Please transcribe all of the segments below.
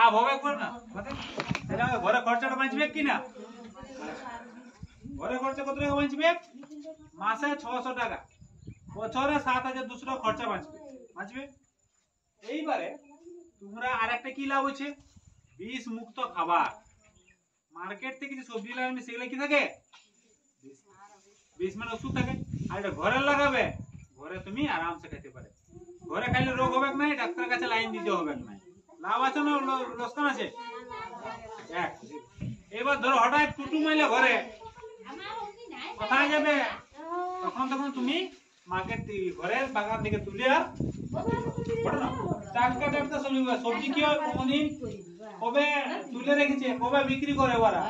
লাভ হবে একবার না তাহলে ঘরে খরচাটা বাঁচবে কি না? ঘরে খরচা কত টাকা বাঁচবে? মাসে 600 টাকা, বছরে 7200 টাকা খরচা বাঁচবে। এইবারে তোমরা আরেকটা কি লাভ হচ্ছে, বিষ মুক্ত খাবার। মার্কেট থেকে যে সবজি লাগাবে সেগুলো কি থাকে? বিষ মানে ওষুধ থাকে। আর এটা ঘরে লাগাবে, ঘরে তুমি আরামসে খেতে পারে। ঘরে খাইলে রোগ হবে না, ডাক্তারের কাছে লাইন দিতে হবে না। লাভ আছে না লোকসান আছে? এবার ধরো হঠাৎ কুটুম এলে ঘরে, কোথায় যাবে? তখন তুমি মার্কেট থেকে ঘরের বাগান থেকে তুলে আর টাটকা সবজি কি হয় কোনদিন কবে তুলে রেখেছে, কবে বিক্রি করে ওরা,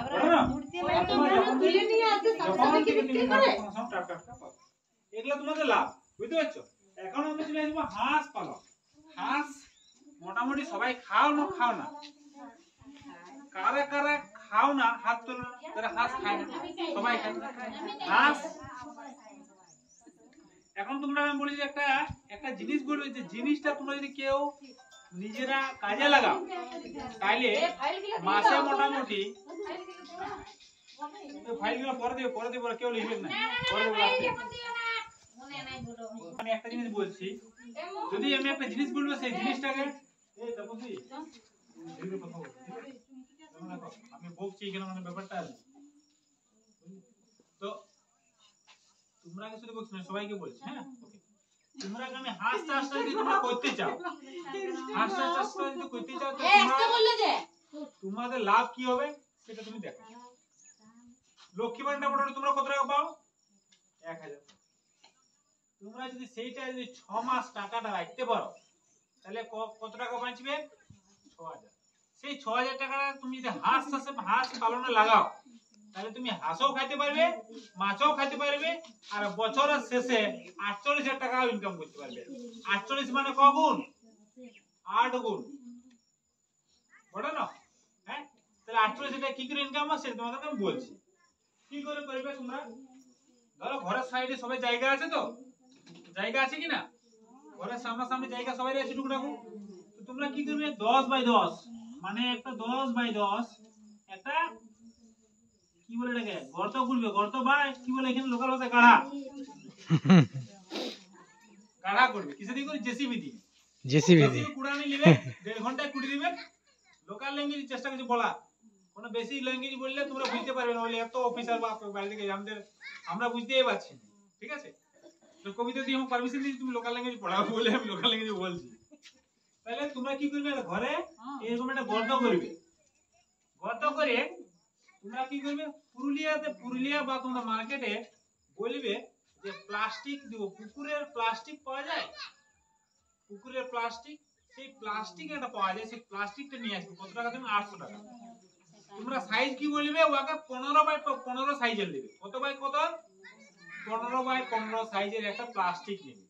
এগুলো তোমাদের লাভ, বুঝতে পারছো? এখন আমি চলে আসবো হাঁস পালন। হাঁস মোটামুটি সবাই খাও না? কারা কারা খাও না হাত তোলো, তারা হাঁস খায় না? সবাই খায় হাঁস। এখন তোমরা আমি বলি যে একটা জিনিস বলবে, যে জিনিসটা তোমরা যদি কেউ নিজেরা কাজে লাগাও তাইলে মাসে মোটামুটি ফাইলগুলো পরে দিবে কেউ লিখবেন না। আমি একটা জিনিস বলছি, যদি আমি একটা জিনিস বলবো সেই জিনিসটাকে আমি বলছি এখানে মানে ব্যাপারটা তো তোমরা শুধু বলছি না, সবাইকে বলছি। হ্যাঁ, তোমরা আমি হাঁস চাষটা যদি তোমরা করতে চাও, হাঁস চাষটা যদি করতে চাও তো তোমাদের লাভ কি হবে সেটা তুমি দেখো। লক্ষ্মী ভান্ডার মোটামুটি তোমরা কত টাকা পাও? 1000। তোমরা যদি সেইটা যদি 6 মাস টাকাটা রাখতে পারো তাহলে কত টাকা বাঁচবে? 6000। সেই 6000 টাকাটা তুমি যদি হাঁস পালনে লাগাও তাহলে তুমি হাঁসও খাইতে পারবে, মাছও খাইতে পারবে, আর বছরের শেষে 48,000 টাকা ইনকাম করতে পারবে। 48 মানে ক গুণ? 8 গুণ, বড় না? হ্যাঁ, তাহলে 48 টাকা কি করে ইনকাম হয় সেটা তোমাদেরকে আমি বলছি। কি করে করবে তোমরা? ধরো ঘরের সাইডে সবাই জায়গা আছে, তো জায়গা আছে কিনা? ঘরের সামনাসামনি জায়গা সবাই আছে টুকটাকু। তো তোমরা কি করবে? 10x10 মানে একটা 10x10 একটা কি বলে এটাকে গর্ত করবে। গর্ত বা কি বলে এখানে লোকাল ভাষায় গাড়া করবে। কিসে দিয়ে করে? জেসিবি দিয়ে। কুড়ানি নিবে, 1.5 ঘন্টায় কুড়ি দিবে। লোকাল ল্যাঙ্গুয়েজ চেষ্টা করছি বলা, কোনো বেশি ল্যাঙ্গুয়েজ বললে তোমরা বুঝতে পারবে না, বলে এত অফিসার বা বাইরে থেকে আমরা বুঝতেই পারছি না। ঠিক আছে, তো কবিতা দিয়ে আমি পারমিশন দিয়েছি তুমি লোকাল ল্যাঙ্গুয়েজ পড়াও বলে আমি লোকাল ল্যাঙ্গুয়েজ বলছি। তাহলে তোমরা কি করবে? ঘরে এরকম একটা গর্ত করবে। গর্ত করে তোমরা কি করবে? পুরুলিয়া বা তোমরা মার্কেটে বলবে যে প্লাস্টিক দিব। পুকুরের প্লাস্টিক পাওয়া যায়, পুকুরের প্লাস্টিক, সেই প্লাস্টিক একটা পাওয়া যায়, সেই প্লাস্টিকটা নিয়ে আসবে। কত টাকা দেবে? 800 টাকা। তোমরা সাইজ কি বলবে? ওকে 15x15 সাইজের নেবে। কত বাই কত? 15x15 সাইজের একটা প্লাস্টিক নেবে।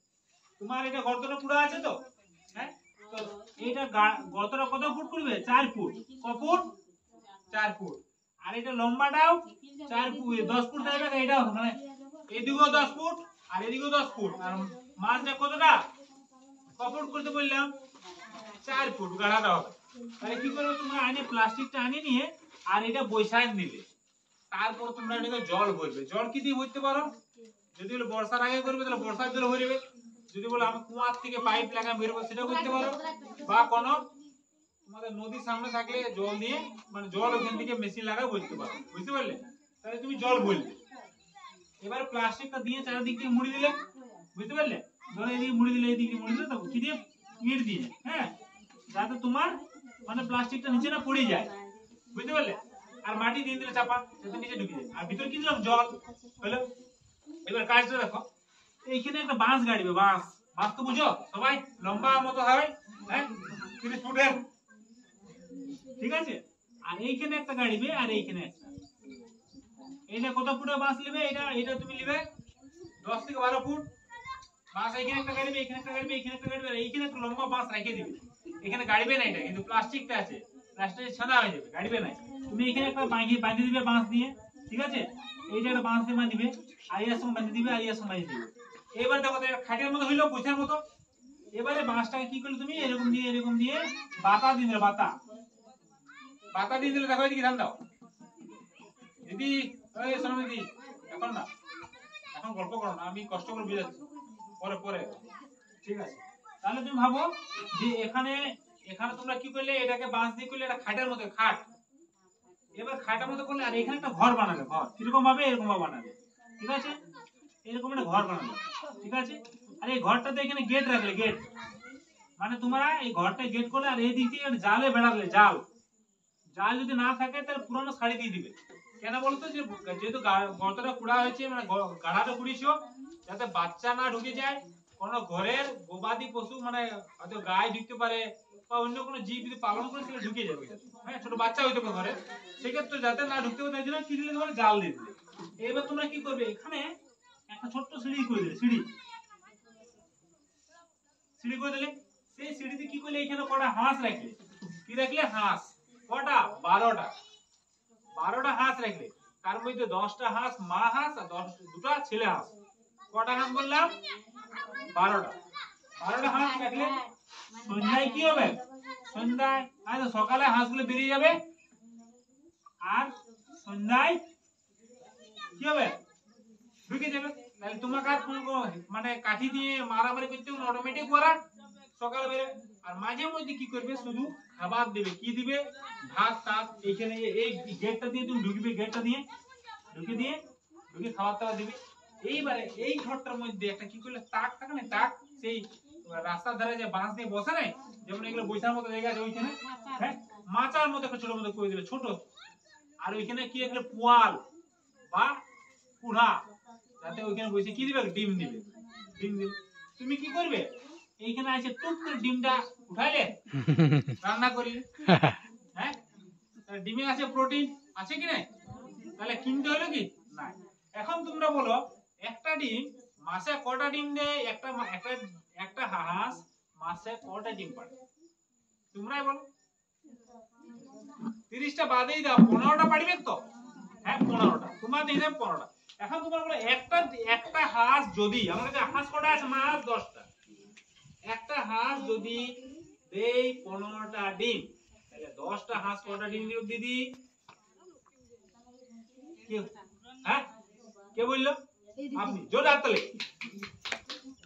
তোমার এটা গর্তটা পুরো আছে তো? হ্যাঁ, তো এইটা গর্তটা কত ফুট করবে? 4 ফুট। ক ফুট? 4 ফুট। আর এটা লম্বাটাও 4 ফুট, 10 ফুট থাকবে। এটাও মানে এদিকেও 10 ফুট আর এদিকেও 10 ফুট। আর মাছটা কতটা ক ফুট করতে বললাম? 4 ফুট গাড়াটা হবে। তাহলে কি করবে? তোমরা আনে প্লাস্টিকটা আনি নিয়ে আর এটা বৈশাখ নিলে, তারপর তোমরা এটাকে জল ভরবে। জল কি দিয়ে ভরতে পারো? যদি বলে বর্ষার আগে করবে তাহলে বর্ষার জল ভরবে। যদি বলে আমি কুয়ার থেকে পাইপ লাগাই বেরোবো সেটাও করতে পারো। বা কোনো তোমাদের নদীর সামনে থাকলে জল দিয়ে মানে জল ওখান থেকে মেশিন লাগাই ভরতে পারো। বুঝতে পারলে? তাহলে তুমি জল ভরলে। এবার প্লাস্টিকটা দিয়ে চারিদিক দিয়ে মুড়ি দিলে। বুঝতে পারলে? ধরো এদিকে মুড়ি দিলে, এদিকে মুড়ি দিলে, তখন কি দিয়ে? ইট দিয়ে। হ্যাঁ, যাতে তোমার মানে প্লাস্টিকটা নিচে না পড়ে যায়। বুঝতে পারলে? আর মাটি দিয়ে দিলে চাপা, যাতে নিচে ঢুকে যায়। আর ভিতরে কি দিলাম? জল। হলো। এবার কাজটা দেখো, এইখানে একটা বাঁশ গাড়বে। বাঁশ তো বুঝো সবাই, লম্বা মতো হয়, হ্যাঁ, 30 ফুটের। ঠিক আছে, আর এইখানে একটা গাড়বে আর এইখানে একটা। এইটা কত ফুটের বাঁশ নেবে? এটা তুমি নেবে 10 থেকে 12 ফুট বাঁশ। এইখানে একটা গাড়বে, এখানে একটা গাড়বে, এখানে একটা গাড়বে, আর এইখানে একটা লম্বা বাঁশ রেখে দিবে। এখানে গাড়বে না এটা, কিন্তু প্লাস্টিকটা আছে, প্লাস্টিক ছাড়া হয়ে যাবে, গাড়বে না। তুমি এখানে একটা বাঁধি দিবে বাঁশ দিয়ে। ঠিক আছে, এইটা একটা বাঁশ দিয়ে বাঁধিবে, আর এর সঙ্গে বাঁধি দিবে, আর এর সঙ্গে বাঁধি দিবে। এবার দেখো খাটের মতো হইলো, বোঝার মতো। এবারে বাঁশটাকে কি করলে তুমি? এরকম দিয়ে বাতা দিবে। পাতা দিয়ে দিলে দেখো এদিকে ধান দাও দিদি, ওই শোনো দিদি, এখন না, এখন গল্প করো না, আমি কষ্ট করে বুঝাচ্ছি, পরে পরে। ঠিক আছে, তাহলে তুমি ভাবো যে এখানে এখানে তোমরা কি করলে, এটাকে বাঁশ দিয়ে করলে, এটা খাটের মতো খাট। এবার খাটের মতো করলে, আর এখানে একটা ঘর বানাবে, ঘর কিরকম ভাবে, এরকম ভাবে বানাবে। ঠিক আছে, এরকম একটা ঘর বানাবে। ঠিক আছে, আর এই ঘরটাতে এখানে গেট রাখলে, গেট মানে তোমরা এই ঘরটা গেট করলে, আর এই দিক দিয়ে জালে বেড়ালে, জাল জাল যদি না থাকে তাহলে পুরনো শাড়ি দিয়ে দিবে। কেন বলতো, যে যেহেতু গর্তটা কুড়া হয়েছে, মানে গাড়াটা কুড়িয়েছো যাতে বাচ্চা না ঢুকে যায়, কোন ঘরের গবাদি পশু মানে হয়তো গায়ে ঢুকতে পারে, বা অন্য কোনো জীব যদি পালন করে সেটা ঢুকে যাবে। হ্যাঁ, ছোট বাচ্চা হইতে পারে ঘরে, সেক্ষেত্রে যাতে না ঢুকতে পারে তাই জন্য কি দিলে, তোমার জাল দিয়ে দিলে। এবার তোমরা কি করবে, এখানে একটা ছোট্ট সিঁড়ি করে দিলে, সিঁড়ি সিঁড়ি করে দিলে। সেই সিঁড়িতে কি করলে, এখানে কটা হাঁস রাখলে, কি রাখলে, হাঁস কটা, 12টা 12টা হাঁস রাখলে। তার মধ্যে 10টা হাঁস মা হাঁস, আর 2টা ছেলে হাঁস। কটা হাঁস বললাম, 12টা 12টা হাঁস রাখলে। সন্ধ্যায় কি হবে, সন্ধ্যায় সকালে হাঁসগুলো বেরিয়ে যাবে, আর সন্ধ্যায় কি হবে, ঢুকে যাবে। তাহলে তোমাকে আর মানে কাঠি দিয়ে মারামারি করতে হবে, অটোমেটিক ওরা সকালে বেরোবে। আর মাঝে মধ্যে কি করবে, শুধু খাবার দেবে, কি দিবে, ভাত টাত। এইখানে এই গেটটা দিয়ে তুমি ঢুকবে, গেটটা দিয়ে ঢুকে খাবার টাবার দিবে। এইবারে এই ঘরটার মধ্যে একটা কি করলে, তাক থাকে না, তাক, সেই রাস্তার ধারে যে বাঁশ দিয়ে বসে নাই, যেমন এগুলো বৈশার মতো জায়গা আছে ওইখানে, হ্যাঁ, মাচার মতো একটা ছোট মতো করে দিলে, ছোট। আর ওইখানে কি একটা পোয়াল বা কুড়া, যাতে ওইখানে বসে কি দিবে, ডিম দিবে। ডিম দিবে, তুমি কি করবে, এইখানে আছে টুক করে ডিমটা উঠাইলে, রান্না করলে। হ্যাঁ, ডিমে আছে প্রোটিন, আছে কি না, তাহলে কিনতে হলো কি না। এখন তোমরা বলো, একটা ডিম মাসে কটা ডিম দেয়, একটা হাঁস মাসে কটা ডিম পাড়ে, তোমরাই বলো। 30টা বাদেই দাও, 15টা পারবে তো। হ্যাঁ, 15টা, তোমাদের হিসাব 15টা। এখন তোমরা বলো, একটা হাঁস যদি, আমার কাছে হাঁস কটা আছে, মাছ 10টা, একটা হাঁস যদি দেই 15টা ডিম, তাহলে 10টা হাঁস কটা ডিম দিও দিদি, হ্যাঁ, কে বললো, আপনি। জোরে হাততালি,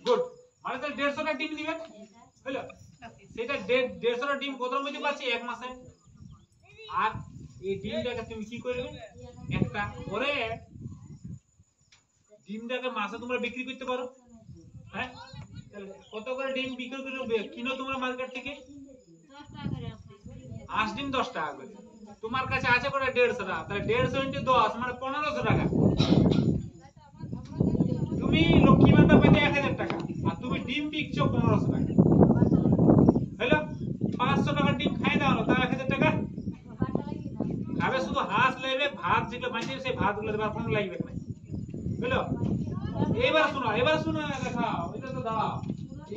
গুড। মানে তাহলে 150টা ডিম দিবেন, বুঝলো, সেটা 150টা ডিম কতর মধ্যে পাচ্ছি, এক মাসে। আর এই ডিমটাকে তুমি কি করবে, একটা করে ডিমটাকে মাসে তোমরা বিক্রি করতে পারো। হ্যাঁ, কত করে ডিম বিক্রি করবে, কিনো তোমরা মার্কেট থেকে, 8 ডিম 10 টাকা করে। তোমার কাছে আছে কটা, 150 টাকা, তাহলে 150 × 10 মানে 1500 টাকা। তুমি লক্ষ্মী ভান্ডার পেতে 1000 টাকা, আর তুমি ডিম বিকছো 1500 টাকা। হলো 500 টাকা ডিম খাই দাও না, তাও 1000 টাকা খাবে। শুধু হাঁস লাগবে, ভাত যেগুলো বাঁচিয়ে সেই ভাতগুলো দেবার কোনো লাগবে না, বুঝলো। এবার শোনো দেখাও, এটা তো দাঁড়াও।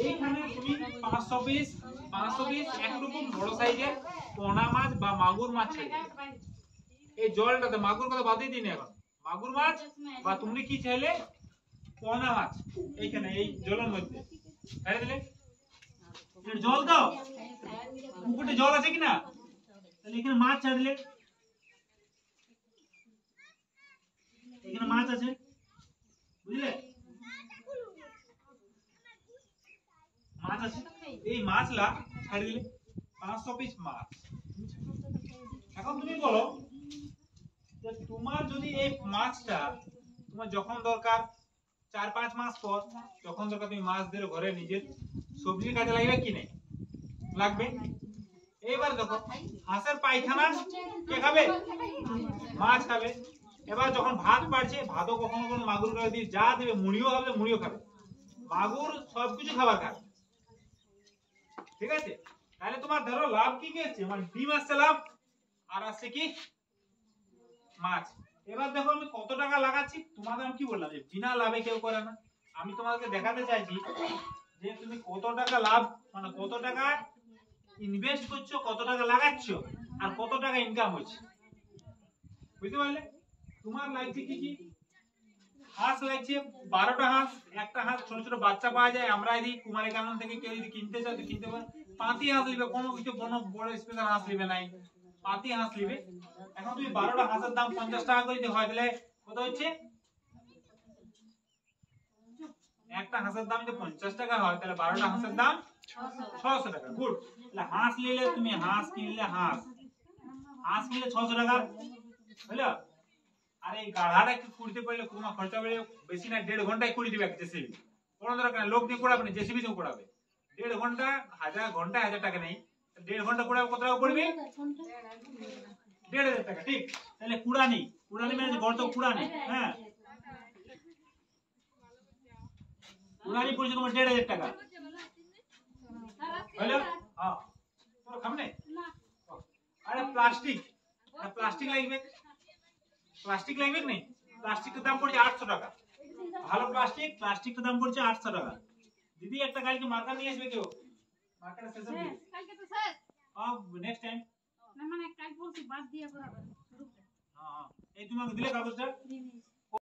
এইখানে তুমি 500 পিস একরকম বড় সাইজের পোনা মাছ বা মাগুর মাছ ছেড়ে এই জলটাতে, মাগুর কথা বাদই দিন, এখন মাগুর মাছ বা তুমি কি চাইলে পোনা মাছ এইখানে এই জলের মধ্যে ছেড়ে দিলে। জল দাও, পুকুরে জল আছে কিনা, তাহলে এখানে মাছ ছাড়লে, এখানে মাছ আছে, বুঝলে, মাছ আছে। এই মাছলা ছাড়ি দিলে 500 পিস মাছ। এখন তুমি বলো যে তোমার যদি এই মাছটা তোমার যখন দরকার 4-5 মাস পর যখন দরকার, তুমি মাছ ধরে ঘরে নিজের সবজির কাজে লাগবে কি নাই, লাগবে। এইবার দেখো, হাঁসের পায়খানা কে খাবে, মাছ খাবে। এবার যখন ভাত বাড়ছে, ভাতও কখনো কোনো মাগুর করে দিয়ে যা দেবে, মুড়িও হবে, মুড়িও খাবে, মাগুর সবকিছু খাবার খাবে। ঠিক আছে, তাহলে তোমার ধরো লাভ কি আছে, মানে ডিম আসছে লাভ, আর আসছে কি মাছ। এবার দেখো আমি কত টাকা লাগাচ্ছি, তোমাদের আমি কি বললাম যে বিনা লাভে কেউ করে না। আমি তোমাদেরকে দেখাতে চাইছি যে তুমি কত টাকা লাভ, মানে কত টাকা ইনভেস্ট করছো, কত টাকা লাগাচ্ছ, আর কত টাকা ইনকাম হচ্ছে, বুঝতে পারলে। তোমার লাগছে কি কি, হাঁস লাগছে 12টা হাঁস, একটা হাঁস ছোট ছোট বাচ্চা পাওয়া যায়, আমরা এদিকে কুমারী কানন থেকে কেউ যদি কিনতে চাও তো কিনতে পারো। পাতি হাঁস নিবে, কোনো কিছু কোনো বড় স্পেশাল হাঁস নিবে নাই, পাতি হাঁস নিবে। এখন তুমি 12টা হাঁসের দাম 50 টাকা করে যদি হয় তাহলে কত হচ্ছে? একটা হাঁসের দাম যদি 50 টাকা হয় তাহলে 12টা হাঁসের দাম 600 টাকা। গুড। তাহলে হাঁস নিলে তুমি হাঁস কিনলে হাঁস কিনলে 600 টাকা হলো। আর এই গাধাটা একটু কুড়িতে পারলে তোমার খরচা বেড়ে বেশি না, 1.5 ঘন্টায় কুড়ি দিবে একটা জেসিবি। কোনো দরকার লোক দিয়ে কুড়াবে না, জেসিবি দিয়ে কুড়াবে। 1.5 ঘন্টা 1000 টাকা নেই, 1.5 ঘন্টা কুড়াবে কত টাকা পড়বে? 1.5 টাকা। ঠিক। তাহলে কুড়ানি মানে গর্ত কুড়ানি। হ্যাঁ, কুড়ানি পড়ছে তোমার 1.5 টাকা হলো। হ্যাঁ, তোর খামনে আরে প্লাস্টিক লাগবে নেই? প্লাস্টিকের দাম পড়ছে 800 টাকা। ভালো প্লাস্টিকের দাম পড়ছে 800 টাকা। দিদি একটা কালকে মার্কার নিয়ে আসবে কেউ? মার্কার সেশন দিয়ে কালকে তো স্যার নেক্সট টাইম না, মানে কাল বলছি বাদ দিয়ে করাবে। হ্যাঁ, এই তোমাকে দিলে কাগজটা